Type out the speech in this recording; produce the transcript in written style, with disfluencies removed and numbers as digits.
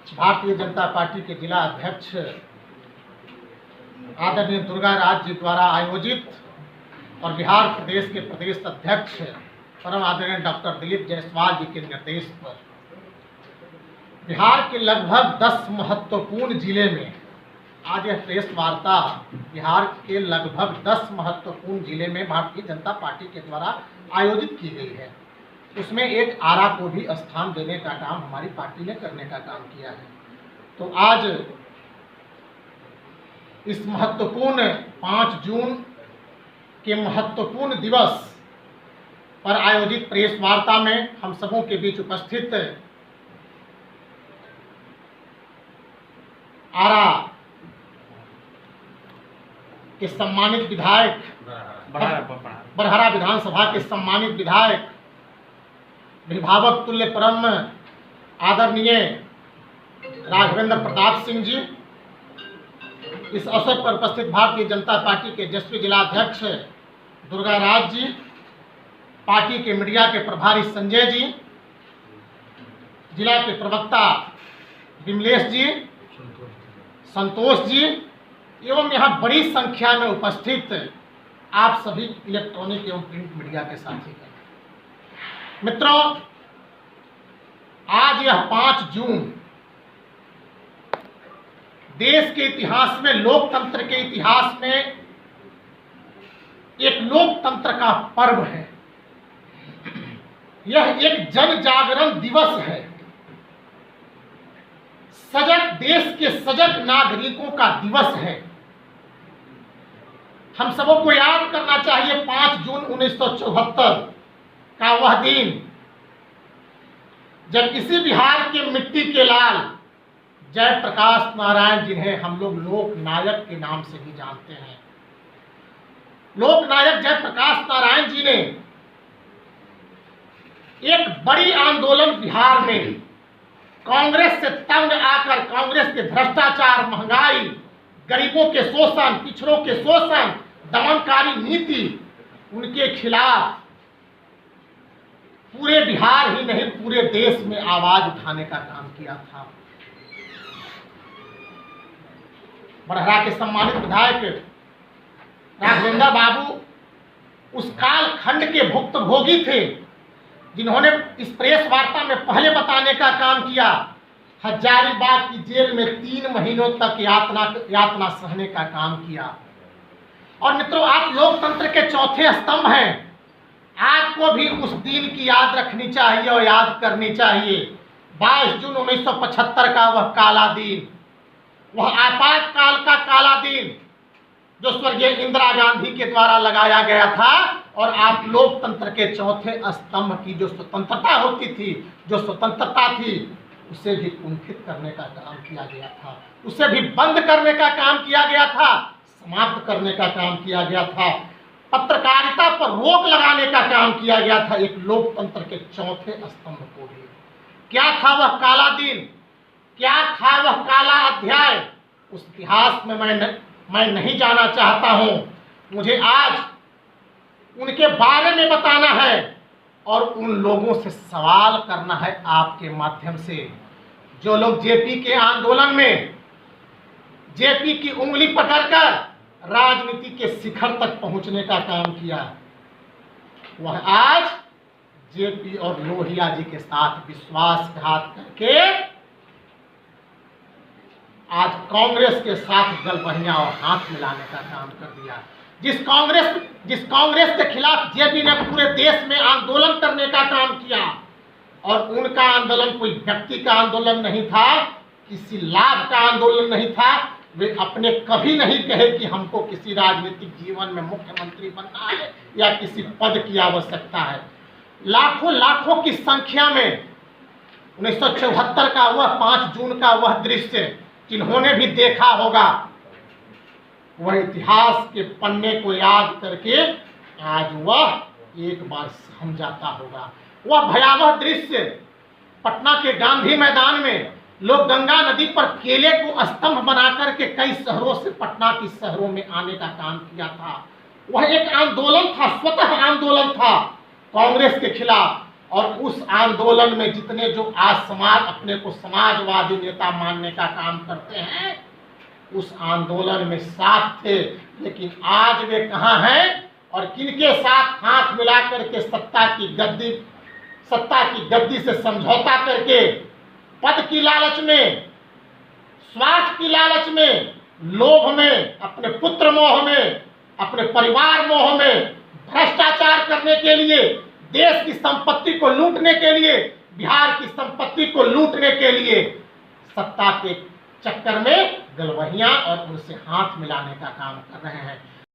Bharatiya Janata party के जिला अध्यक्ष आदरणीय दुर्गा राज जी द्वारा आयोजित और बिहार प्रदेश के प्रदेश अध्यक्ष परम आदरणीय डॉक्टर दिलीप जायसवाल जी के निर्देश पर बिहार के लगभग 10 महत्वपूर्ण जिले में आज यह प्रेस वार्ता बिहार के लगभग 10 महत्वपूर्ण जिले में भारतीय जनता पार्टी के द्वारा आयोजित की गई है। उसमें एक आरा को भी स्थान देने का काम हमारी पार्टी ने करने का काम किया है। तो आज इस महत्वपूर्ण 5 जून के महत्वपूर्ण दिवस पर आयोजित प्रेस वार्ता में हम सबों के बीच उपस्थित आरा के सम्मानित विधायक बरहरा विधानसभा के सम्मानित विधायक विभावक तुल्य परम आदरणीय राघवेंद्र प्रताप सिंह जी, इस अवसर पर उपस्थित भारतीय जनता पार्टी के यशस्वी जिला अध्यक्ष दुर्गा राज जी, पार्टी के मीडिया के प्रभारी संजय जी, जिला के प्रवक्ता विमलेश जी, संतोष जी एवं यहाँ बड़ी संख्या में उपस्थित आप सभी इलेक्ट्रॉनिक एवं प्रिंट मीडिया के साथी हैं। मित्रों, आज यह 5 जून देश के इतिहास में, लोकतंत्र के इतिहास में एक लोकतंत्र का पर्व है। यह एक जन जागरण दिवस है। सजग देश के सजग नागरिकों का दिवस है। हम सबों को याद करना चाहिए 5 जून 1974 का वह दिन जब इसी बिहार के मिट्टी के लाल जयप्रकाश नारायण, जिन्हें हम लोग लोक नायक के नाम से भी जानते हैं, लोक नायक जयप्रकाश नारायण जी ने एक बड़ी आंदोलन बिहार में कांग्रेस से तंग आकर, कांग्रेस के भ्रष्टाचार, महंगाई, गरीबों के शोषण, पिछड़ों के शोषण, दमनकारी नीति, उनके खिलाफ पूरे बिहार ही नहीं पूरे देश में आवाज उठाने का काम किया था। बरहरा के सम्मानित विधायक राघवेंद्र बाबू उस काल खंड के भुक्तभोगी थे, जिन्होंने इस प्रेस वार्ता में पहले बताने का काम किया। हजारीबाग की जेल में 3 महीनों तक यातना सहने का काम किया। और मित्रों, आप लोकतंत्र के चौथे स्तंभ हैं। आपको भी उस दिन की याद रखनी चाहिए और याद करनी चाहिए। 22 जून 1975 का वह काला दिन, वह आपातकाल का काला दिन जो स्वर्गीय इंदिरा गांधी के द्वारा लगाया गया था, और आप लोकतंत्र के चौथे स्तंभ की जो स्वतंत्रता होती थी, जो स्वतंत्रता थी, उसे भी कुंठित करने का काम किया गया था, उसे भी बंद करने का काम किया गया था, समाप्त करने का काम किया गया था, पत्रकारिता पर रोक लगाने का काम किया गया था, एक लोकतंत्र के चौथे स्तंभ को भी। क्या था वह काला दिन, क्या था वह काला अध्याय, उस इतिहास में मैं नहीं जाना चाहता हूं। मुझे आज उनके बारे में बताना है और उन लोगों से सवाल करना है आपके माध्यम से, जो लोग जेपी के आंदोलन में जेपी की उंगली पकड़कर राजनीति के शिखर तक पहुंचने का काम किया। वह आज जेपी और लोहिया जी के साथ विश्वासघात करके आज कांग्रेस के साथ गलबहियां और हाथ मिलाने का काम कर दिया। जिस कांग्रेस के खिलाफ जेपी ने पूरे देश में आंदोलन करने का काम किया, और उनका आंदोलन कोई व्यक्ति का आंदोलन नहीं था, किसी लाभ का आंदोलन नहीं था। वे अपने कभी नहीं कहे कि हमको किसी राजनीतिक जीवन में मुख्यमंत्री बनना है या किसी पद की आवश्यकता है। लाखों लाखों की संख्या में 1974 का वह 5 जून का वह दृश्य जिन्होंने भी देखा होगा, वह इतिहास के पन्ने को याद करके आज वह एक बार समझाता होगा। वह भयावह दृश्य पटना के गांधी मैदान में लोग गंगा नदी पर केले को स्तंभ बनाकर के कई शहरों से पटना की शहरों में आने का काम किया था। वह एक आंदोलन था, स्वतः आंदोलन था कांग्रेस के खिलाफ। और उस आंदोलन में जितने जो आज समाज अपने को समाजवादी नेता मानने का काम करते हैं, उस आंदोलन में साथ थे। लेकिन आज वे कहाँ हैं और किनके साथ हाथ मिला करके सत्ता की गद्दी से समझौता करके पद की लालच में, स्वार्थ की लालच में, लोभ में, अपने पुत्र मोह में, अपने परिवार मोह में, भ्रष्टाचार करने के लिए, देश की संपत्ति को लूटने के लिए, बिहार की संपत्ति को लूटने के लिए सत्ता के चक्कर में गलवहियां और उनसे हाथ मिलाने का काम कर रहे हैं।